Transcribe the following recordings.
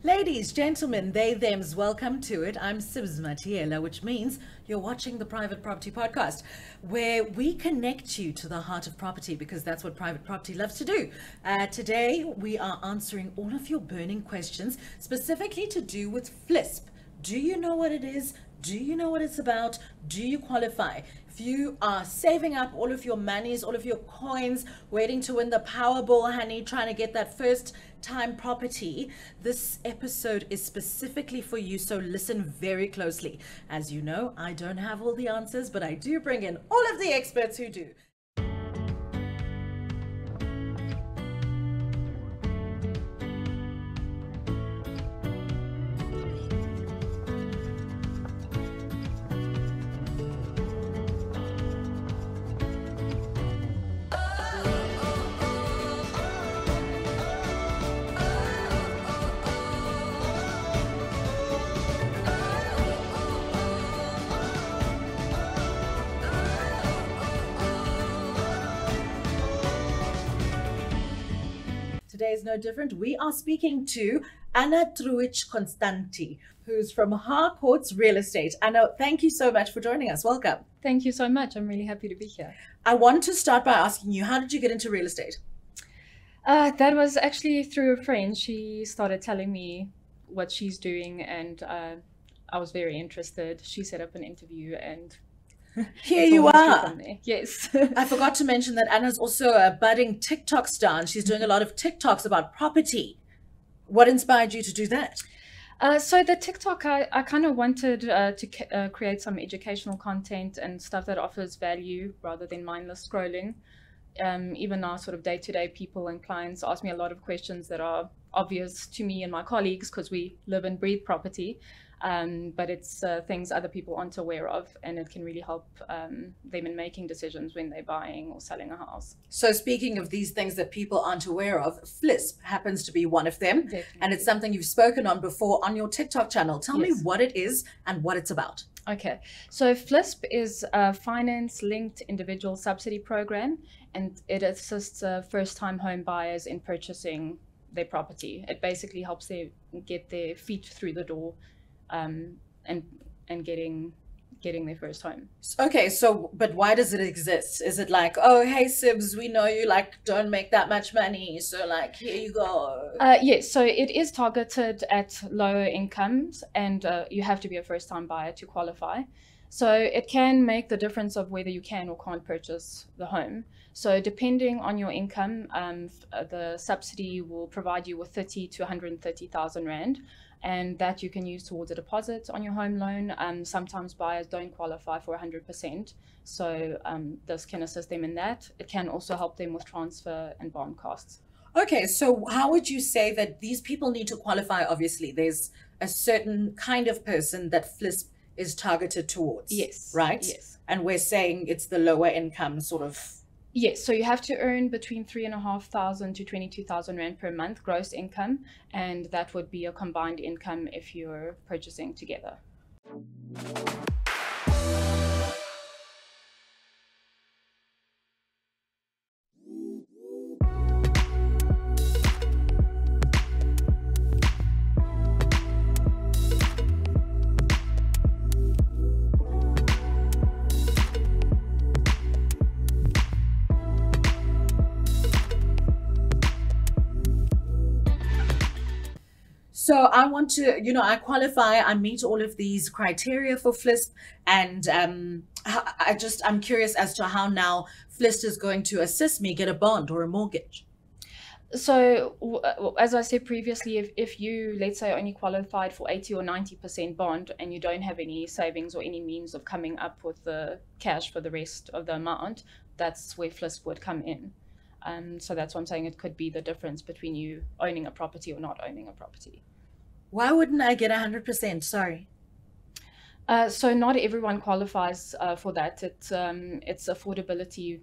Ladies, gentlemen, they, thems, welcome to it. I'm Sibs Matiela, which means you're watching the Private Property Podcast, where we connect you to the heart of property because that's what private property loves to do. Today, we are answering all of your burning questions, specifically to do with FLISP. Do you know what it is? Do you know what it's about? Do you qualify? If you are saving up all of your monies, all of your coins, waiting to win the Powerball, honey, trying to get that first time property, this episode is specifically for you, so listen very closely. As you know, I don't have all the answers, but I do bring in all of the experts who do. Today is no different. We are speaking to Trujic Constanti, who's from Harcourts Real Estate. Anna, thank you so much for joining us. Welcome. Thank you so much. I'm really happy to be here. I want to start by asking you, how did you get into real estate? That was actually through a friend. She started telling me what she's doing, and I was very interested. She set up an interview, and here you are. From there. Yes. I forgot to mention that Anna's also a budding TikTok star, and she's doing a lot of TikToks about property. What inspired you to do that? So the TikTok, I kind of wanted to create some educational content and stuff that offers value rather than mindless scrolling. Even our sort of day-to-day people and clients ask me a lot of questions that are obvious to me and my colleagues because we live and breathe property. But it's things other people aren't aware of, and it can really help them in making decisions when they're buying or selling a house. So speaking of these things that people aren't aware of, FLISP happens to be one of them. Definitely. And it's something you've spoken on before on your TikTok channel. Tell me what it is and what it's about. Okay, so FLISP is a finance-linked individual subsidy program, and it assists first-time home buyers in purchasing their property. It basically helps them get their feet through the door and getting their first home. Okay, so but why does it exist? Is it like, oh, hey Sibs, we know you like don't make that much money, so like here you go? Yes, so it is targeted at lower incomes, and you have to be a first-time buyer to qualify. So it can make the difference of whether you can or can't purchase the home. So depending on your income, the subsidy will provide you with 30 to 130,000 Rand. And that you can use towards a deposit on your home loan. Sometimes buyers don't qualify for 100%, so this can assist them in that. It can also help them with transfer and bond costs. Okay, so how would you say that these people need to qualify? Obviously, there's a certain kind of person that FLISP is targeted towards. Yes. Right? Yes. And we're saying it's the lower income sort of. Yes, so you have to earn between 3,500 to 22,000 Rand per month gross income, and that would be a combined income if you're purchasing together. So I want to, I qualify, I meet all of these criteria for FLISP, and I'm curious as to how now FLISP is going to assist me get a bond or a mortgage. So as I said previously, if you, let's say, only qualified for 80 or 90% bond and you don't have any savings or any means of coming up with the cash for the rest of the amount, that's where FLISP would come in. So that's why I'm saying it could be the difference between you owning a property or not owning a property. Why wouldn't I get 100%? Sorry. So not everyone qualifies for that. It's affordability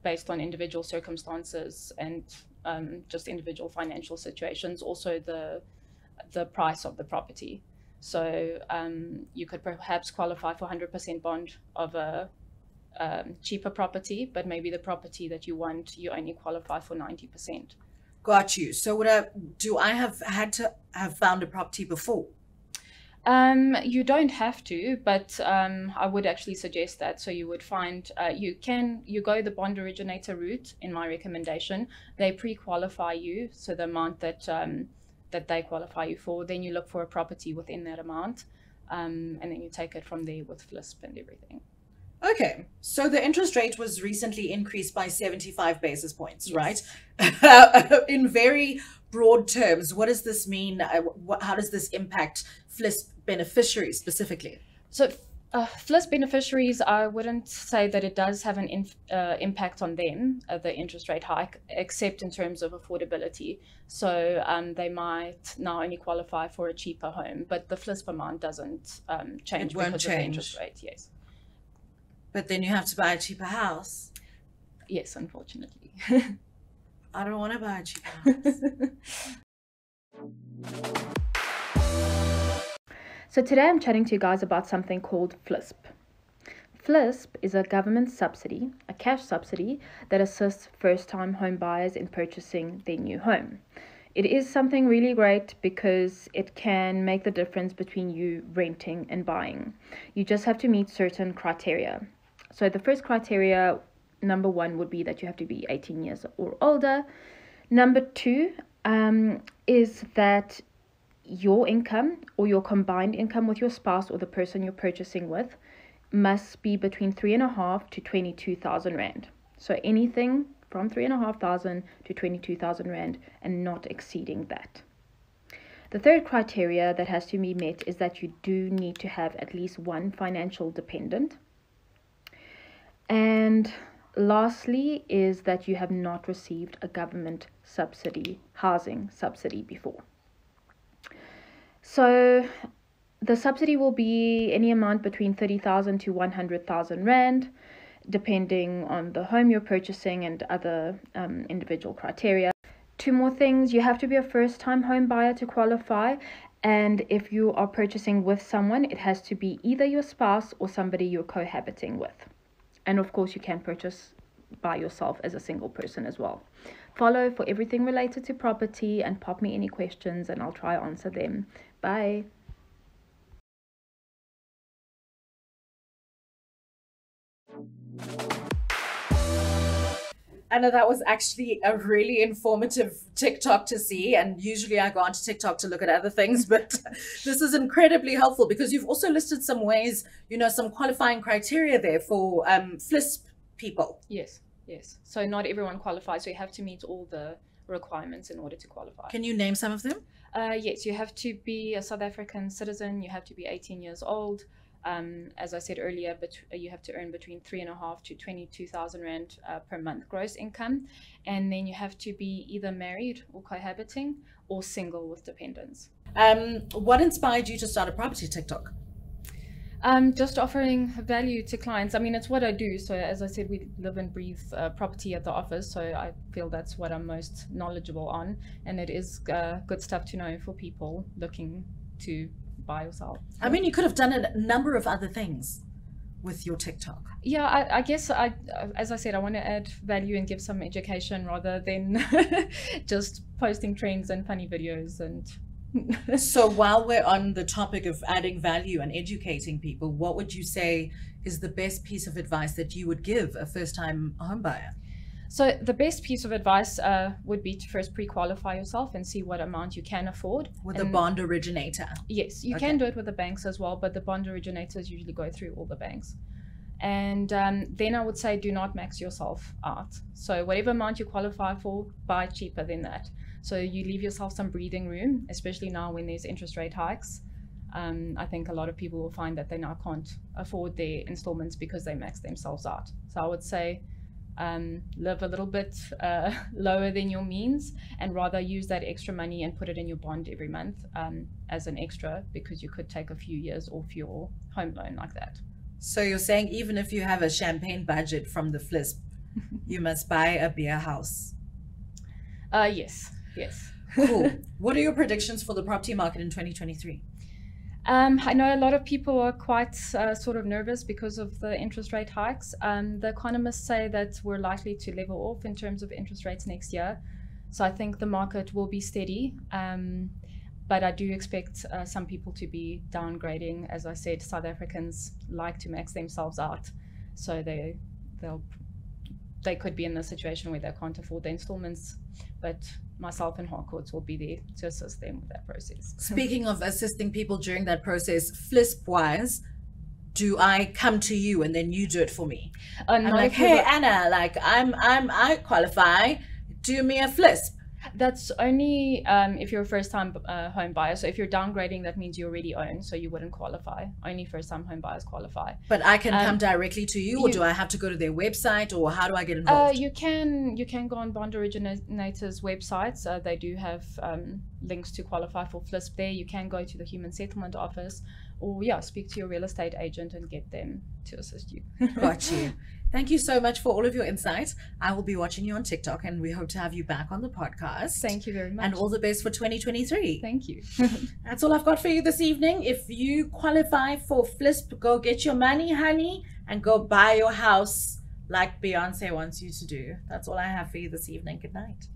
based on individual circumstances and just individual financial situations. Also the price of the property. So you could perhaps qualify for 100% bond of a cheaper property, but maybe the property that you want, you only qualify for 90%. Got you. So do I have had to have found a property before? You don't have to, but I would actually suggest that. So you would find, you go the bond originator route in my recommendation. They pre-qualify you, so the amount that that they qualify you for, then you look for a property within that amount, and then you take it from there with FLISP and everything. Okay, so the interest rate was recently increased by 75 basis points, Yes. right? In very broad terms, what does this mean? How does this impact FLISP beneficiaries specifically? So FLISP beneficiaries, I wouldn't say that it does have an impact on them, the interest rate hike, except in terms of affordability. So they might now only qualify for a cheaper home, but the FLISP amount doesn't change It won't because of the change. interest rate. Yes. But then you have to buy a cheaper house. Yes, unfortunately. I don't want to buy a cheaper house. So today I'm chatting to you guys about something called FLISP. FLISP is a government subsidy, a cash subsidy that assists first-time home buyers in purchasing their new home. It is something really great because it can make the difference between you renting and buying. You just have to meet certain criteria. So the first criteria, number one, would be that you have to be 18 years or older. Number two is that your income or your combined income with your spouse or the person you're purchasing with must be between 3,500 to 22,000 Rand. So anything from 3,500 to 22,000 Rand and not exceeding that. The third criteria that has to be met is that you do need to have at least one financial dependent. And lastly is that you have not received a government subsidy, housing subsidy before. So the subsidy will be any amount between 30,000 to 100,000 Rand, depending on the home you're purchasing and other individual criteria. Two more things: you have to be a first-time home buyer to qualify, and if you are purchasing with someone, it has to be either your spouse or somebody you're cohabiting with. And of course, you can purchase by yourself as a single person as well. Follow for everything related to property and pop me any questions and I'll try to answer them. Bye. Anna, that was actually a really informative TikTok to see. And usually I go onto TikTok to look at other things, but this is incredibly helpful because you've also listed some ways, some qualifying criteria there for FLISP people. Yes, yes. So not everyone qualifies, so you have to meet all the requirements in order to qualify. Can you name some of them? Yes, you have to be a South African citizen, you have to be 18 years old. As I said earlier, but you have to earn between 3,500 to 22,000 Rand per month gross income, and then you have to be either married or cohabiting or single with dependents. What inspired you to start a property TikTok? Just offering value to clients. I mean, it's what I do. So as I said, we live and breathe property at the office. So I feel that's what I'm most knowledgeable on, and it is good stuff to know for people looking to buy or sell. I mean, you could have done a number of other things with your TikTok. Yeah, I guess as I said, I want to add value and give some education rather than just posting trends and funny videos. And so while we're on the topic of adding value and educating people, what would you say is the best piece of advice that you would give a first-time home buyer? So the best piece of advice would be to first pre-qualify yourself and see what amount you can afford. With a bond originator? Yes, you can do it with the banks as well, but the bond originators usually go through all the banks. And then I would say do not max yourself out. So whatever amount you qualify for, buy cheaper than that. So you leave yourself some breathing room, especially now when there's interest rate hikes. I think a lot of people will find that they now can't afford their installments because they max themselves out. So I would say live a little bit lower than your means and rather use that extra money and put it in your bond every month as an extra, because you could take a few years off your home loan like that. So you're saying even if you have a champagne budget from the FLISP, you must buy a beer house? Yes. Cool. What are your predictions for the property market in 2023? I know a lot of people are quite sort of nervous because of the interest rate hikes. The economists say that we're likely to level off in terms of interest rates next year. So I think the market will be steady. But I do expect some people to be downgrading. As I said, South Africans like to max themselves out, so they could be in a situation where they can't afford the installments. But myself and Harcourts will be there to assist them with that process. Speaking of assisting people during that process, FLISP wise, do I come to you and then you do it for me? I'm like, hey Anna, like I qualify, do me a FLISP. That's only if you're a first-time home buyer. So if you're downgrading, that means you already own, so you wouldn't qualify. Only first-time home buyers qualify. But I can come directly to you, or do I have to go to their website, or how do I get involved? You can go on bond originators' websites. They do have links to qualify for FLISP there. You can go to the Human Settlement Office, or speak to your real estate agent and get them to assist you. Got you. Thank you so much for all of your insights. I will be watching you on TikTok, and we hope to have you back on the podcast. Thank you very much. And all the best for 2023. Thank you. That's all I've got for you this evening. If you qualify for FLISP, go get your money, honey, and go buy your house like Beyonce wants you to do. That's all I have for you this evening. Good night.